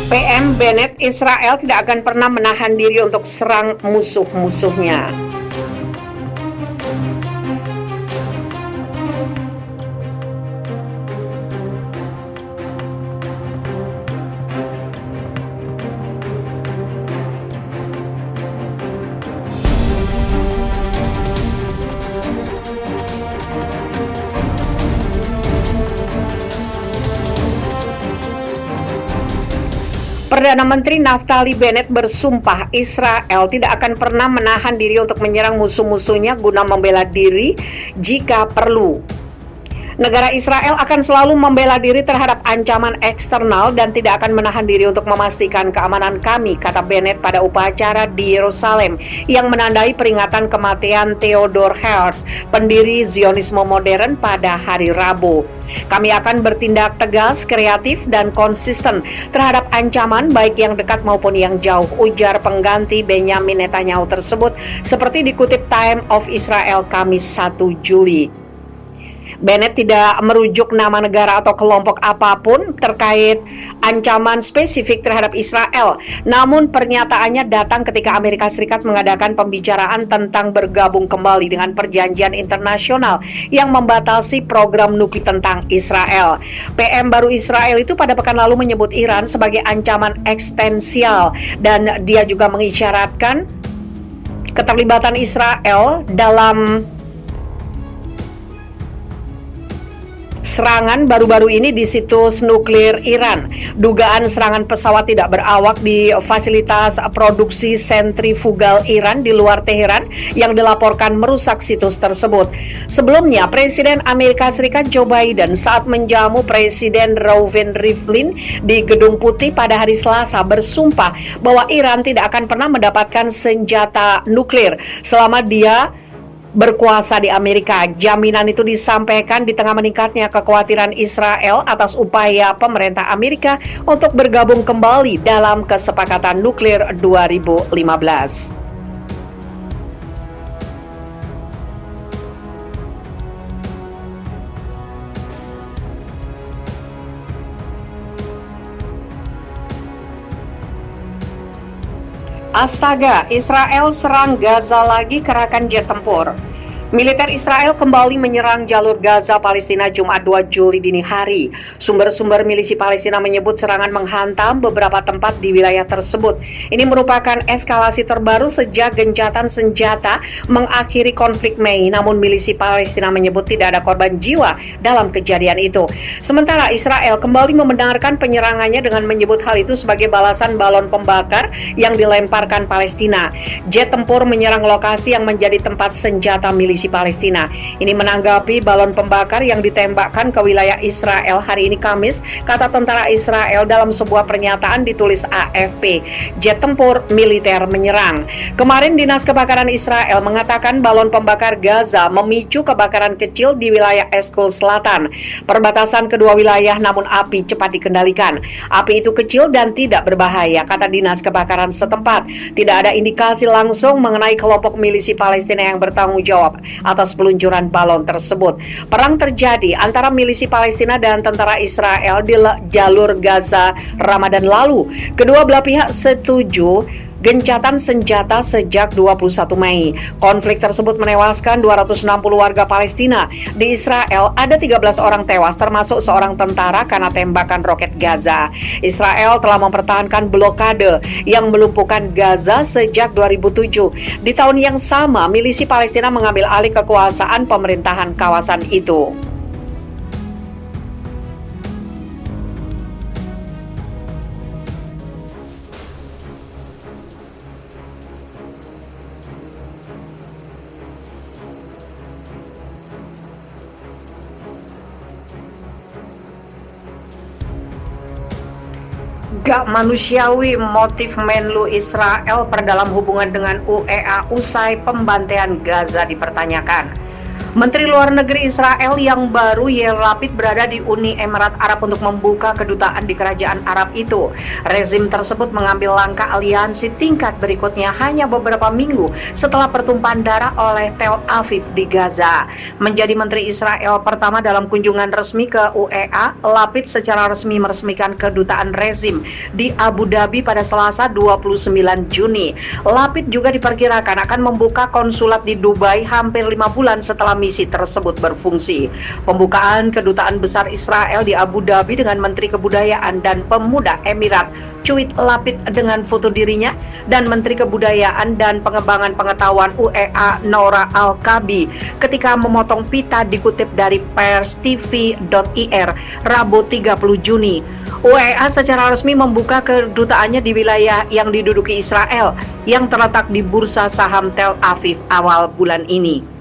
PM Bennett, Israel tidak akan pernah menahan diri untuk serang musuh-musuhnya. Perdana Menteri Naftali Bennett bersumpah Israel tidak akan pernah menahan diri untuk menyerang musuh-musuhnya guna membela diri jika perlu. Negara Israel akan selalu membela diri terhadap ancaman eksternal dan tidak akan menahan diri untuk memastikan keamanan kami, kata Bennett pada upacara di Yerusalem yang menandai peringatan kematian Theodor Herzl, pendiri Zionisme modern pada hari Rabu. Kami akan bertindak tegas, kreatif, dan konsisten terhadap ancaman baik yang dekat maupun yang jauh, ujar pengganti Benjamin Netanyahu tersebut seperti dikutip Time of Israel Kamis 1 Juli. Bennett tidak merujuk nama negara atau kelompok apapun terkait ancaman spesifik terhadap Israel. Namun pernyataannya datang ketika Amerika Serikat mengadakan pembicaraan tentang bergabung kembali dengan perjanjian internasional yang membatasi program nuklir tentang Israel. PM baru Israel itu pada pekan lalu menyebut Iran sebagai ancaman eksistensial dan dia juga mengisyaratkan keterlibatan Israel dalam serangan baru-baru ini di situs nuklir Iran. Dugaan serangan pesawat tidak berawak di fasilitas produksi sentrifugal Iran di luar Teheran yang dilaporkan merusak situs tersebut. Sebelumnya, Presiden Amerika Serikat Joe Biden saat menjamu Presiden Reuven Rivlin di Gedung Putih pada hari Selasa bersumpah bahwa Iran tidak akan pernah mendapatkan senjata nuklir selama dia berkuasa di Amerika. Jaminan itu disampaikan di tengah meningkatnya kekhawatiran Israel atas upaya pemerintah Amerika untuk bergabung kembali dalam kesepakatan nuklir 2015. Astaga, Israel serang Gaza lagi kerahkan jet tempur. Militer Israel kembali menyerang jalur Gaza Palestina Jumat 2 Juli dini hari. Sumber-sumber milisi Palestina menyebut serangan menghantam beberapa tempat di wilayah tersebut. Ini merupakan eskalasi terbaru sejak gencatan senjata mengakhiri konflik Mei. Namun milisi Palestina menyebut tidak ada korban jiwa dalam kejadian itu. Sementara Israel kembali membenarkan penyerangannya dengan menyebut hal itu sebagai balasan balon pembakar yang dilemparkan Palestina. Jet tempur menyerang lokasi yang menjadi tempat senjata milisi Palestina. Ini menanggapi balon pembakar yang ditembakkan ke wilayah Israel hari ini Kamis, kata tentara Israel dalam sebuah pernyataan ditulis AFP. Jet tempur militer menyerang. Kemarin Dinas Kebakaran Israel mengatakan balon pembakar Gaza memicu kebakaran kecil di wilayah Eskul Selatan, perbatasan kedua wilayah, namun api cepat dikendalikan. Api itu kecil dan tidak berbahaya, kata Dinas Kebakaran setempat. Tidak ada indikasi langsung mengenai kelompok milisi Palestina yang bertanggung jawab atas peluncuran balon tersebut. Perang terjadi antara milisi Palestina dan tentara Israel di jalur Gaza Ramadan lalu. Kedua belah pihak setuju gencatan senjata sejak 21 Mei. Konflik tersebut menewaskan 260 warga Palestina. Di Israel ada 13 orang tewas termasuk seorang tentara karena tembakan roket Gaza. Israel telah mempertahankan blokade yang melumpuhkan Gaza sejak 2007. Di tahun yang sama, milisi Palestina mengambil alih kekuasaan pemerintahan kawasan itu. Gak manusiawi motif Menlu Israel perdalam hubungan dengan UEA usai pembantaian Gaza dipertanyakan. Menteri Luar Negeri Israel yang baru Yair Lapid berada di Uni Emirat Arab untuk membuka kedutaan di kerajaan Arab itu. Rezim tersebut mengambil langkah aliansi tingkat berikutnya hanya beberapa minggu setelah pertumpahan darah oleh Tel Aviv di Gaza. Menjadi Menteri Israel pertama dalam kunjungan resmi ke UEA, Lapid secara resmi meresmikan kedutaan rezim di Abu Dhabi pada Selasa 29 Juni. Lapid juga diperkirakan akan membuka konsulat di Dubai hampir 5 bulan setelah misi tersebut berfungsi. Pembukaan kedutaan besar Israel di Abu Dhabi dengan Menteri Kebudayaan dan Pemuda Emirat cuit Lapid dengan foto dirinya dan Menteri Kebudayaan dan Pengembangan Pengetahuan UEA Noura Al-Kabi ketika memotong pita dikutip dari perstv.ir Rabu 30 Juni. UEA secara resmi membuka kedutaannya di wilayah yang diduduki Israel yang terletak di bursa saham Tel Aviv awal bulan ini.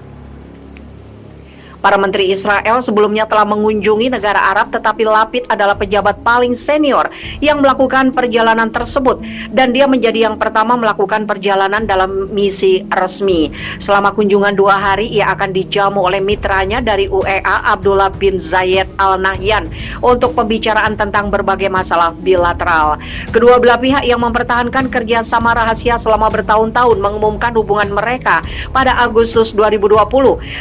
Para menteri Israel sebelumnya telah mengunjungi negara Arab, tetapi Lapid adalah pejabat paling senior yang melakukan perjalanan tersebut dan dia menjadi yang pertama melakukan perjalanan dalam misi resmi. Selama kunjungan 2 hari, ia akan dijamu oleh mitranya dari UEA Abdullah bin Zayed Al Nahyan untuk pembicaraan tentang berbagai masalah bilateral. Kedua belah pihak yang mempertahankan kerjasama rahasia selama bertahun-tahun mengumumkan hubungan mereka pada Agustus 2020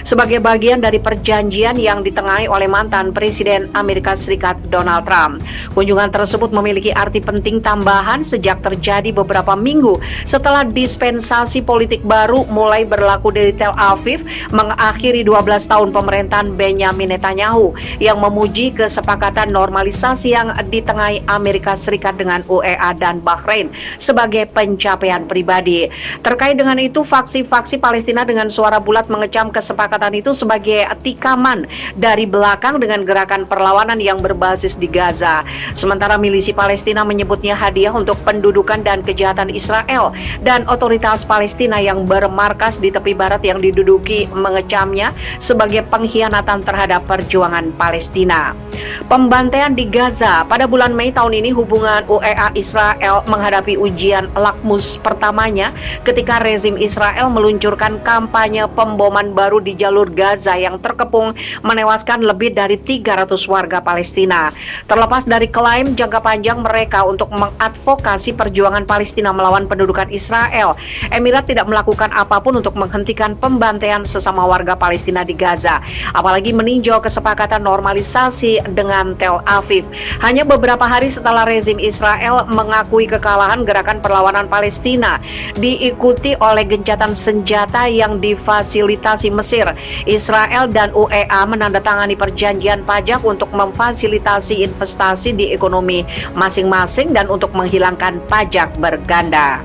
sebagai bagian dari perjanjian yang ditengahi oleh mantan Presiden Amerika Serikat Donald Trump. Kunjungan tersebut memiliki arti penting tambahan sejak terjadi beberapa minggu setelah dispensasi politik baru mulai berlaku dari Tel Aviv mengakhiri 12 tahun pemerintahan Benjamin Netanyahu yang memuji kesepakatan normalisasi yang ditengahi Amerika Serikat dengan UEA dan Bahrain sebagai pencapaian pribadi. Terkait dengan itu, faksi-faksi Palestina dengan suara bulat mengecam kesepakatan itu sebagai tikaman dari belakang dengan gerakan perlawanan yang berbasis di Gaza. Sementara milisi Palestina menyebutnya hadiah untuk pendudukan dan kejahatan Israel, dan otoritas Palestina yang bermarkas di tepi barat yang diduduki mengecamnya sebagai pengkhianatan terhadap perjuangan Palestina. Pembantaian di Gaza pada bulan Mei tahun ini, hubungan UEA Israel menghadapi ujian lakmus pertamanya ketika rezim Israel meluncurkan kampanye pemboman baru di jalur Gaza yang terkepung menewaskan lebih dari 300 warga Palestina. Terlepas dari klaim jangka panjang mereka untuk mengadvokasi perjuangan Palestina melawan pendudukan Israel, Emirat tidak melakukan apapun untuk menghentikan pembantaian sesama warga Palestina di Gaza, apalagi meninjau kesepakatan normalisasi dengan Tel Aviv. Hanya beberapa hari setelah rezim Israel mengakui kekalahan gerakan perlawanan Palestina, diikuti oleh gencatan senjata yang difasilitasi Mesir, Israel dan UEA menandatangani perjanjian pajak untuk memfasilitasi investasi di ekonomi masing-masing dan untuk menghilangkan pajak berganda.